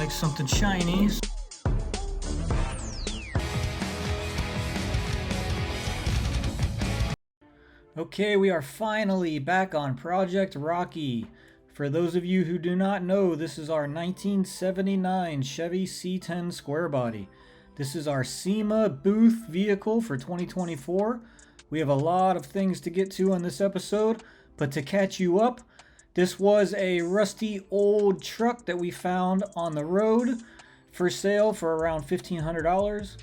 like something shiny. Okay, we are finally back on Project Rocky. For those of you who do not know, this is our 1979 Chevy C10 square body. This is our Sema booth vehicle for 2024. We have a lot of things to get to on this episode, but to catch you up, this was a rusty old truck that we found on the road for sale for around $1,500.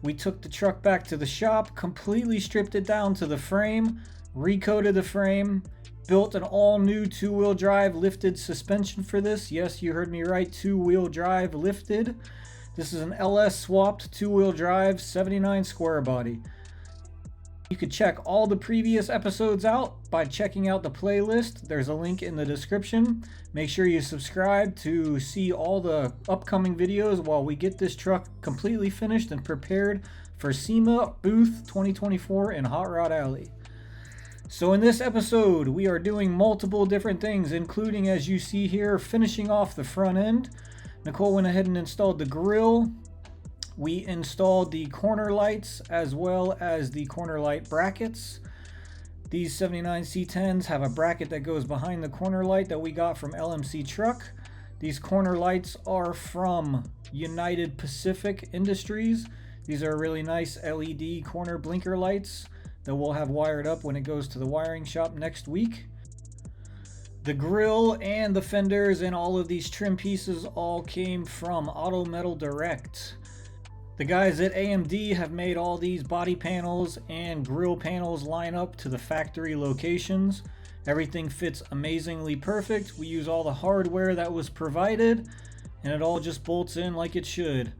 We took the truck back to the shop, completely stripped it down to the frame, recoated the frame, built an all-new two-wheel drive lifted suspension for this. Yes, you heard me right, two-wheel drive lifted. This is an LS swapped two-wheel drive 79 square body. You could check all the previous episodes out by checking out the playlist. There's a link in the description. Make sure you subscribe to see all the upcoming videos while we get this truck completely finished and prepared for Sema Booth 2024 in Hot Rod Alley. So in this episode, we are doing multiple different things, including, as you see here, finishing off the front end. Nicole went ahead and installed the grille. We installed the corner lights as well as the corner light brackets. These 79 C10s have a bracket that goes behind the corner light that we got from LMC Truck. These corner lights are from United Pacific Industries. These are really nice LED corner blinker lights that we'll have wired up when it goes to the wiring shop next week. The grille and the fenders and all of these trim pieces all came from Auto Metal Direct. The guys at AMD have made all these body panels and grille panels line up to the factory locations. Everything fits amazingly perfect. We use all the hardware that was provided, and it all just bolts in like it should.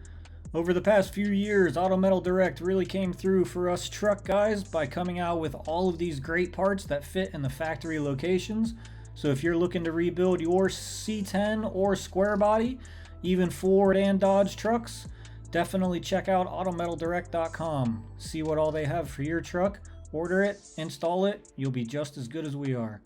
Over the past few years, Auto Metal Direct really came through for us truck guys by coming out with all of these great parts that fit in the factory locations. So if you're looking to rebuild your C10 or square body, even Ford and Dodge trucks, definitely check out autometaldirect.com. See what all they have for your truck, order it, install it, you'll be just as good as we are.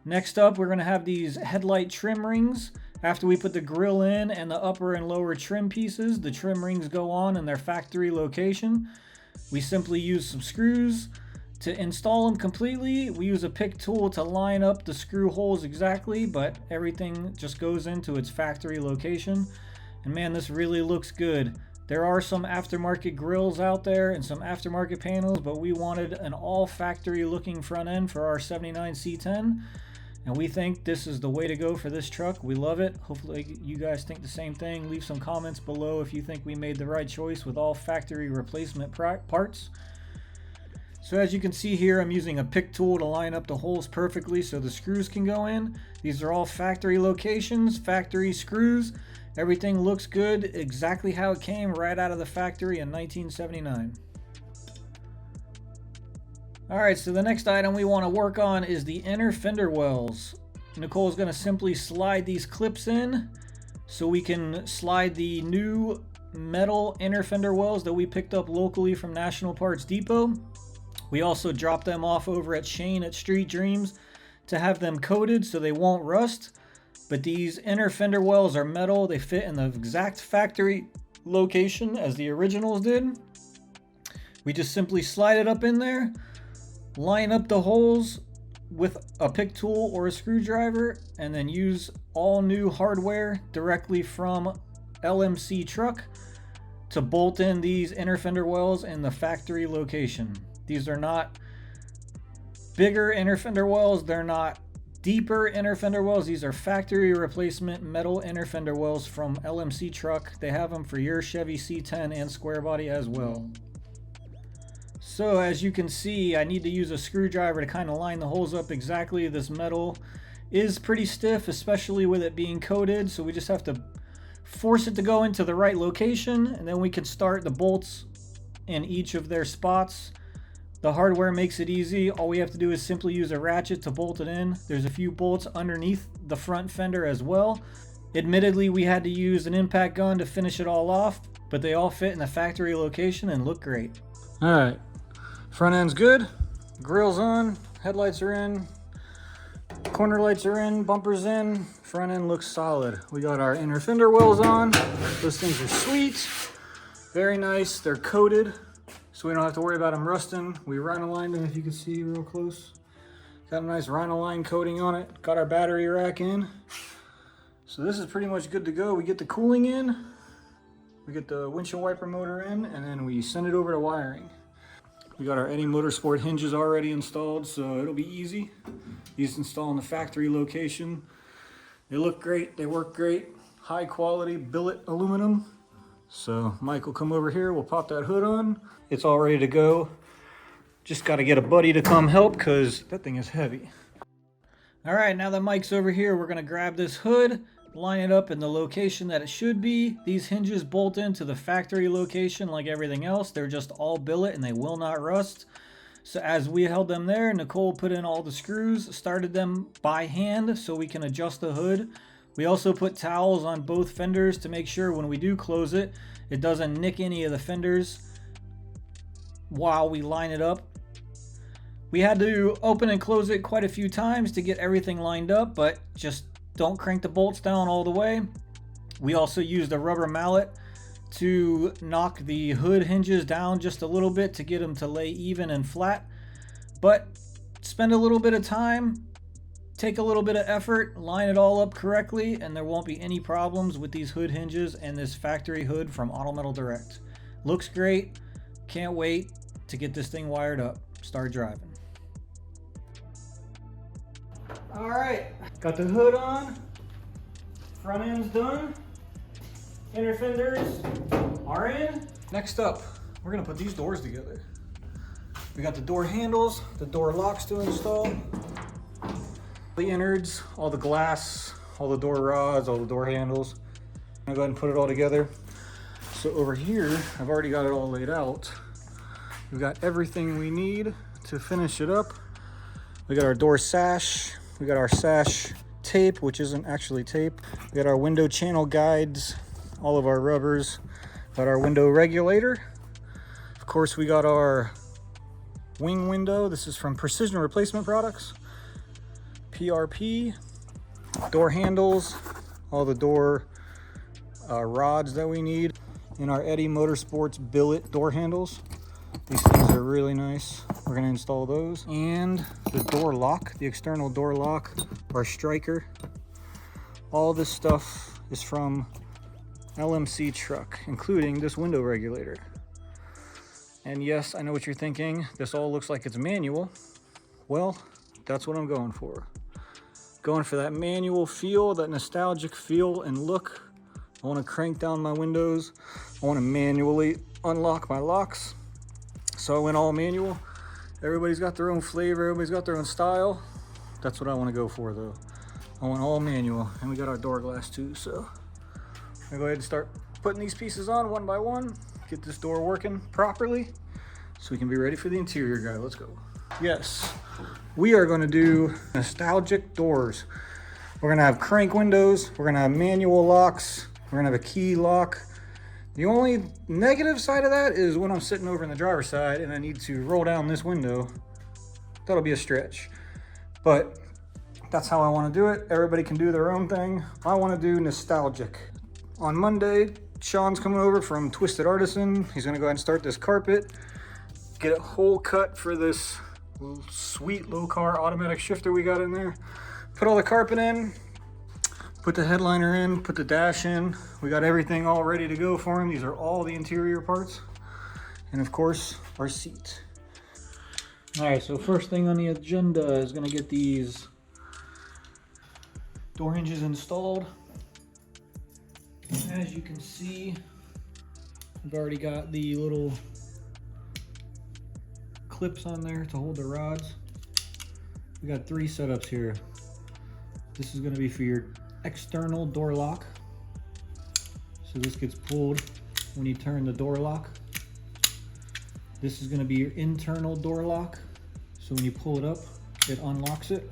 Next up, we're going to have these headlight trim rings. After we put the grille in and the upper and lower trim pieces, the trim rings go on in their factory location. We simply use some screws to install them completely. We use a pick tool to line up the screw holes exactly, but everything just goes into its factory location. And man, this really looks good. There are some aftermarket grills out there and some aftermarket panels, but we wanted an all factory looking front end for our 79 C10. And we think this is the way to go for this truck. We love it. Hopefully you guys think the same thing. Leave some comments below if you think we made the right choice with all factory replacement parts. So as you can see here, I'm using a pick tool to line up the holes perfectly so the screws can go in. These are all factory locations, factory screws. Everything looks good, exactly how it came right out of the factory in 1979. Alright, so the next item we want to work on is the inner fender wells. Nicole's going to simply slide these clips in so we can slide the new metal inner fender wells that we picked up locally from National Parts Depot. We also dropped them off over at Shane at Street Dreams to have them coated so they won't rust. But these inner fender wells are metal. They fit in the exact factory location as the originals did. We just simply slide it up in there, line up the holes with a pick tool or a screwdriver, and then use all new hardware directly from LMC Truck to bolt in these inner fender wells in the factory location. These are not bigger inner fender wells. They're not deeper inner fender wells. These are factory replacement metal inner fender wells from LMC Truck. They have them for your Chevy C10 and square body as well. So as you can see, I need to use a screwdriver to kind of line the holes up exactly. This metal is pretty stiff, especially with it being coated, so we just have to force it to go into the right location, and then we can start the bolts in each of their spots. The hardware makes it easy. All we have to do is simply use a ratchet to bolt it in. There's a few bolts underneath the front fender as well. Admittedly, we had to use an impact gun to finish it all off, but they all fit in the factory location and look great. All right, front end's good, grille's on, headlights are in, Corner lights are in, bumpers in, front end looks solid. We got our inner fender wells on. Those things are sweet, very nice. They're coated, so we don't have to worry about them rusting. We rhino-lined them, if you can see real close. Got a nice rhino-line coating on it. Got our battery rack in. So this is pretty much good to go. We get the cooling in, we get the windshield wiper motor in, and then we send it over to wiring. We got our Eddie Motorsport hinges already installed, so it'll be easy. These install in the factory location. They look great, they work great. High quality billet aluminum. So Mike will come over here, we'll pop that hood on. It's all ready to go. Just got to get a buddy to come help because that thing is heavy. All right, now that Mike's over here, we're gonna grab this hood, line it up in the location that it should be. These hinges bolt into the factory location like everything else. They're just all billet and they will not rust. So as we held them there, Nicole put in all the screws, started them by hand so we can adjust the hood. We also put towels on both fenders to make sure when we do close it, it doesn't nick any of the fenders while we line it up. We had to open and close it quite a few times to get everything lined up, but just don't crank the bolts down all the way. We also used a rubber mallet to knock the hood hinges down just a little bit to get them to lay even and flat. But spend a little bit of time, take a little bit of effort, line it all up correctly, and there won't be any problems with these hood hinges and this factory hood from Auto Metal Direct. Looks great. Can't wait to get this thing wired up. Start driving. All right, got the hood on, front end's done, inner fenders are in. Next up, we're gonna put these doors together. We got the door handles, the door locks to install, the innards, all the glass, all the door rods, all the door handles. I'm gonna go ahead and put it all together. So over here, I've already got it all laid out. We've got everything we need to finish it up. We got our door sash. We got our sash tape, which isn't actually tape. We got our window channel guides, all of our rubbers. Got our window regulator. Of course, we got our wing window. This is from Precision Replacement Products. PRP. Door handles, all the door rods that we need. And our Eddie Motorsports billet door handles. These things are really nice. We're gonna install those. And the door lock, the external door lock, our striker. All this stuff is from LMC Truck, including this window regulator. And yes, I know what you're thinking. This all looks like it's manual. Well, that's what I'm going for. Going for that manual feel, that nostalgic feel and look. I wanna crank down my windows. I wanna manually unlock my locks. So I went all manual. Everybody's got their own flavor, everybody's got their own style. That's what I want to go for though. I want all manual. And we got our door glass too, so I'm gonna go ahead and start putting these pieces on one by one, get this door working properly so we can be ready for the interior guy. Let's go. Yes, we are gonna do nostalgic doors. We're gonna have crank windows, we're gonna have manual locks, we're gonna have a key lock. The only negative side of that is when I'm sitting over in the driver's side and I need to roll down this window. That'll be a stretch, but that's how I want to do it. Everybody can do their own thing. I want to do nostalgic. On Monday, Shawn's coming over from Twisted Artisan. He's going to go ahead and start this carpet, get a hole cut for this sweet low car automatic shifter we got in there. Put all the carpet in. Put the headliner in, put the dash in. We got everything all ready to go for him. These are all the interior parts. And of course, our seat. All right, so first thing on the agenda is gonna get these door hinges installed. As you can see, I've already got the little clips on there to hold the rods. We got 3 setups here. This is gonna be for your external door lock. So this gets pulled when you turn the door lock. This is going to be your internal door lock. So when you pull it up, it unlocks it.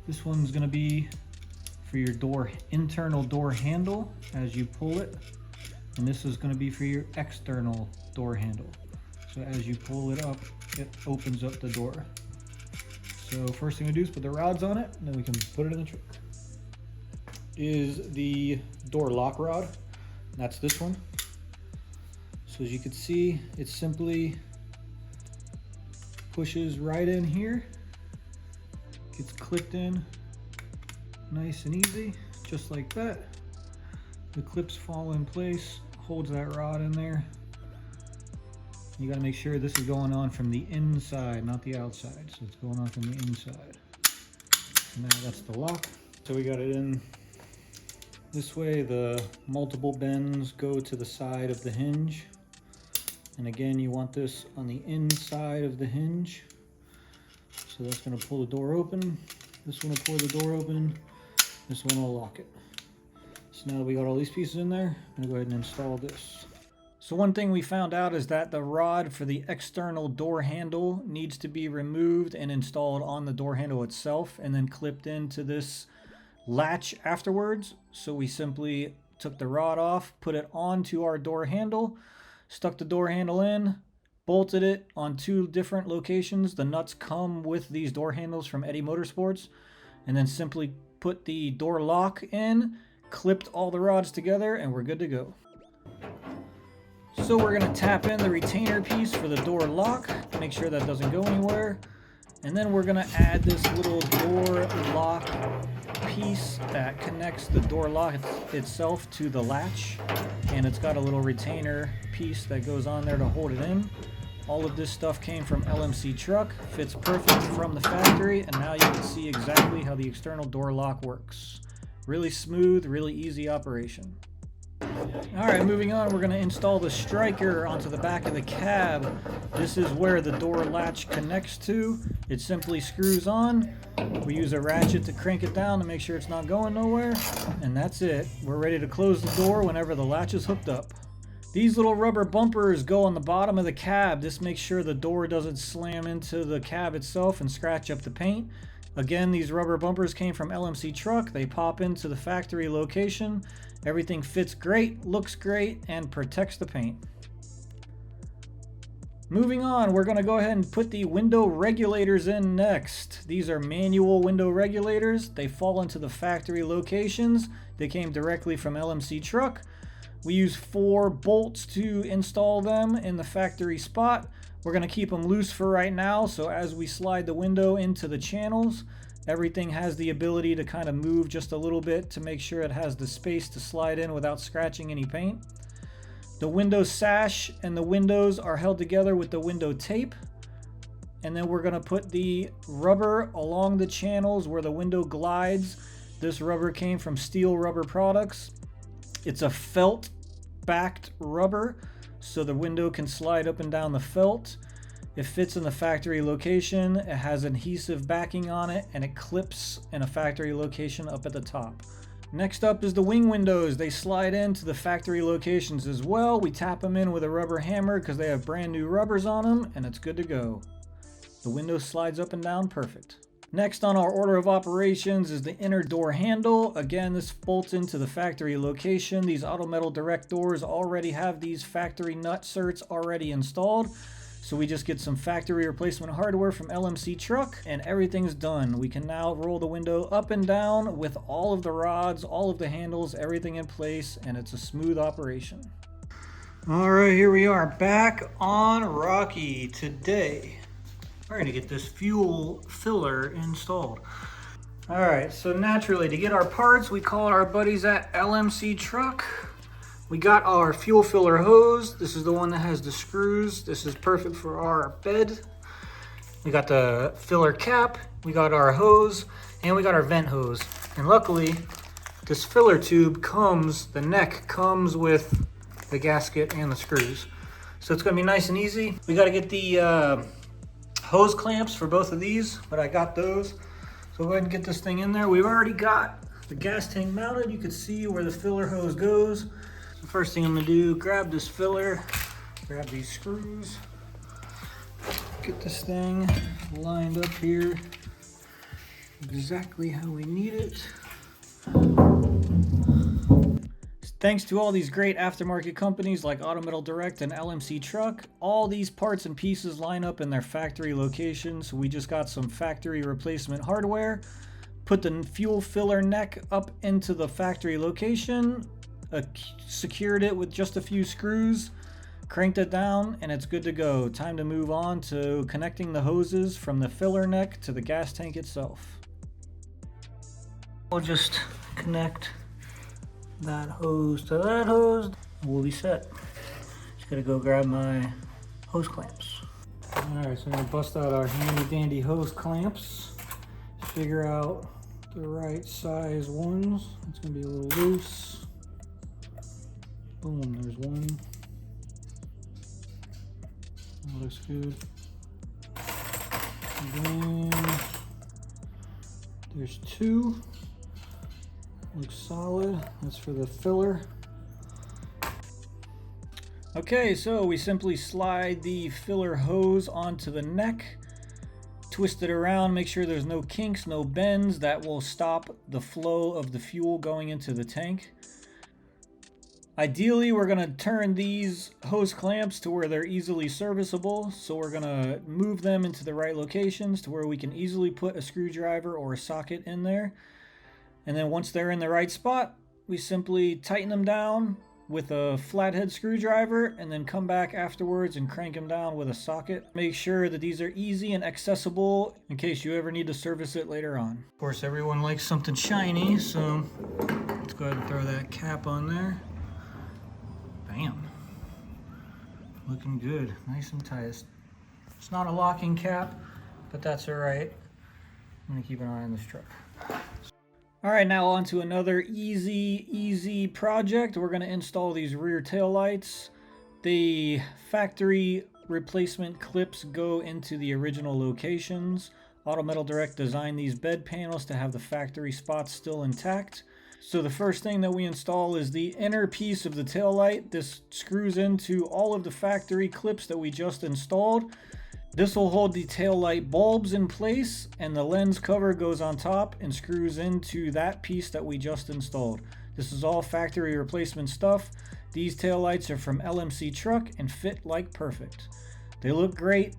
This one's going to be for your internal door handle as you pull it. And this is going to be for your external door handle. So as you pull it up, it opens up the door. So first thing we do is put the rods on it, and then we can put it in the truck. Is the door lock rod. That's this one. So as you can see, it simply pushes right in here, gets clipped in nice and easy, just like that. The clips fall in place, holds that rod in there. You got to make sure this is going on from the inside, not the outside. So it's going on from the inside. Now that's the lock. So we got it in this way. The multiple bends go to the side of the hinge. And again, you want this on the inside of the hinge. So that's going to pull the door open. This one will pull the door open. This one will lock it. So now that we got all these pieces in there, I'm going to go ahead and install this. So one thing we found out is that the rod for the external door handle needs to be removed and installed on the door handle itself and then clipped into this latch afterwards. So we simply took the rod off, put it onto our door handle, stuck the door handle in, bolted it on 2 different locations. The nuts come with these door handles from Eddie Motorsports, and then simply put the door lock in, clipped all the rods together, and we're good to go. So we're going to tap in the retainer piece for the door lock, make sure that doesn't go anywhere. And then we're going to add this little door lock piece that connects the door lock itself to the latch, and it's got a little retainer piece that goes on there to hold it in. All of this stuff came from LMC truck, fits perfect from the factory, and now you can see exactly how the external door lock works. Really smooth, really easy operation. Alright, moving on, we're going to install the striker onto the back of the cab. This is where the door latch connects to. It simply screws on. We use a ratchet to crank it down to make sure it's not going nowhere. And that's it. We're ready to close the door whenever the latch is hooked up. These little rubber bumpers go on the bottom of the cab. This makes sure the door doesn't slam into the cab itself and scratch up the paint. Again, these rubber bumpers came from LMC truck. They pop into the factory location. Everything fits great, looks great, and protects the paint. Moving on, we're going to go ahead and put the window regulators in next. These are manual window regulators. They fall into the factory locations. They came directly from LMC truck. We use 4 bolts to install them in the factory spot. We're going to keep them loose for right now, so as we slide the window into the channels, everything has the ability to kind of move just a little bit to make sure it has the space to slide in without scratching any paint. The window sash and the windows are held together with the window tape. And then we're going to put the rubber along the channels where the window glides. This rubber came from Steel Rubber Products. It's a felt backed rubber, so the window can slide up and down the felt. It fits in the factory location. It has adhesive backing on it, and it clips in a factory location up at the top. Next up is the wing windows. They slide into the factory locations as well. We tap them in with a rubber hammer because they have brand new rubbers on them, and it's good to go. The window slides up and down perfect. Next on our order of operations is the inner door handle. Again, this bolts into the factory location. These Auto Metal Direct doors already have these factory nut certs already installed. So we just get some factory replacement hardware from LMC truck and everything's done. We can now roll the window up and down with all of the rods, all of the handles, everything in place, and it's a smooth operation. All right, here we are back on Rocky today. We're gonna get this fuel filler installed. All right, so naturally to get our parts, we call our buddies at LMC truck. We got our fuel filler hose. This is the one that has the screws. This is perfect for our bed. We got the filler cap, we got our hose, and we got our vent hose. And luckily, this filler tube comes, the neck comes with the gasket and the screws. So it's gonna be nice and easy. We gotta get the hose clamps for both of these, but I got those. So we'll go ahead and get this thing in there. We've already got the gas tank mounted. You can see where the filler hose goes. The first thing I'm gonna do, grab this filler, grab these screws, get this thing lined up here exactly how we need it. Thanks to all these great aftermarket companies like Auto Metal Direct and LMC Truck, all these parts and pieces line up in their factory locations. So we just got some factory replacement hardware, put the fuel filler neck up into the factory location, secured it with just a few screws, cranked it down, and it's good to go. Time to move on to connecting the hoses from the filler neck to the gas tank itself. We'll just connect that hose to that hose, and we'll be set. Just gotta go grab my hose clamps. Alright, so I'm gonna bust out our handy dandy hose clamps. Figure out the right size ones. It's gonna be a little loose. Boom, there's one. That looks good. And then there's two. Looks solid. That's for the filler. Okay, so we simply slide the filler hose onto the neck, twist it around, make sure there's no kinks, no bends. That will stop the flow of the fuel going into the tank. Ideally, we're going to turn these hose clamps to where they're easily serviceable. So we're going to move them into the right locations to where we can easily put a screwdriver or a socket in there. And then once they're in the right spot, we simply tighten them down with a flathead screwdriver and then come back afterwards and crank them down with a socket. Make sure that these are easy and accessible in case you ever need to service it later on. Of course, everyone likes something shiny, so let's go ahead and throw that cap on there. Bam. Looking good, nice and tight. It's not a locking cap, but that's all right. I'm gonna keep an eye on this truck. All right, now on to another easy project. We're gonna install these rear tail lights. The factory replacement clips go into the original locations. Auto Metal Direct designed these bed panels to have the factory spots still intact. So the first thing that we install is the inner piece of the tail light. This screws into all of the factory clips that we just installed. This will hold the tail light bulbs in place, and the lens cover goes on top and screws into that piece that we just installed. This is all factory replacement stuff. These tail lights are from LMC Truck and fit like perfect. They look great,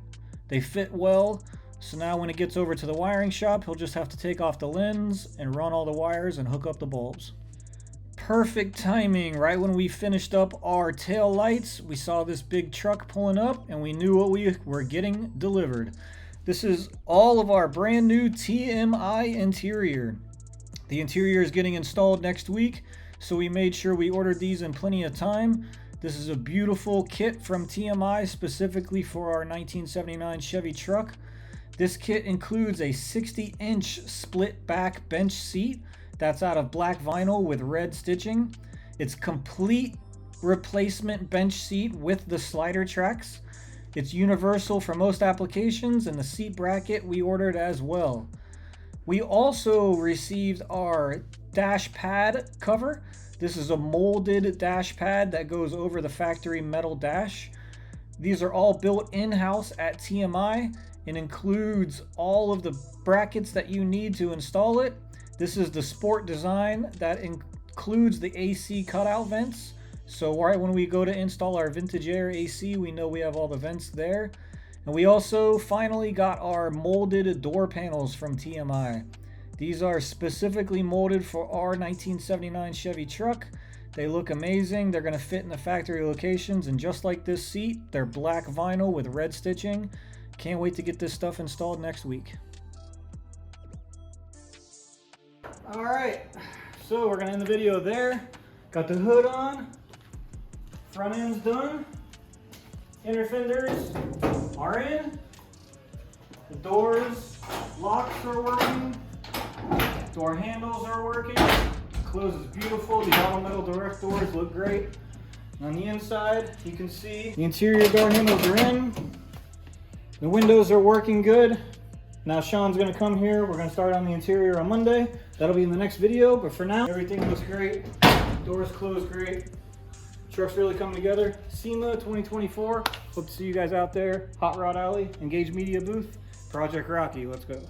they fit well, so now when it gets over to the wiring shop, he'll just have to take off the lens and run all the wires and hook up the bulbs. Perfect timing. Right when we finished up our tail lights, we saw this big truck pulling up and we knew what we were getting delivered. This is all of our brand new TMI Interior. The interior is getting installed next week, so we made sure we ordered these in plenty of time. This is a beautiful kit from TMI specifically for our 1979 Chevy truck. This kit includes a 60-inch split back bench seat that's out of black vinyl with red stitching. It's complete replacement bench seat with the slider tracks. It's universal for most applications, and the seat bracket we ordered as well. We also received our dash pad cover. This is a molded dash pad that goes over the factory metal dash. These are all built in-house at TMI and includes all of the brackets that you need to install it. This is the sport design that includes the AC cutout vents. So right when we go to install our vintage air AC, we know we have all the vents there. And we also finally got our molded door panels from TMI. These are specifically molded for our 1979 Chevy truck. They look amazing. They're going to fit in the factory locations, and just like this seat, they're black vinyl with red stitching. Can't wait to get this stuff installed next week. All right, so we're gonna end the video there. Got the hood on, front end's done, inner fenders are in, the doors, locks are working, door handles are working, closes beautiful, the Auto Metal Direct doors look great. On the inside, you can see the interior door handles are in, the windows are working good. Now Shawn's gonna come here. We're gonna start on the interior on Monday. That'll be in the next video, but for now, everything looks great. Doors closed great. Truck's really coming together. Sema 2024. Hope to see you guys out there. Hot Rod Alley, Engage Media booth. Project Rocky, let's go.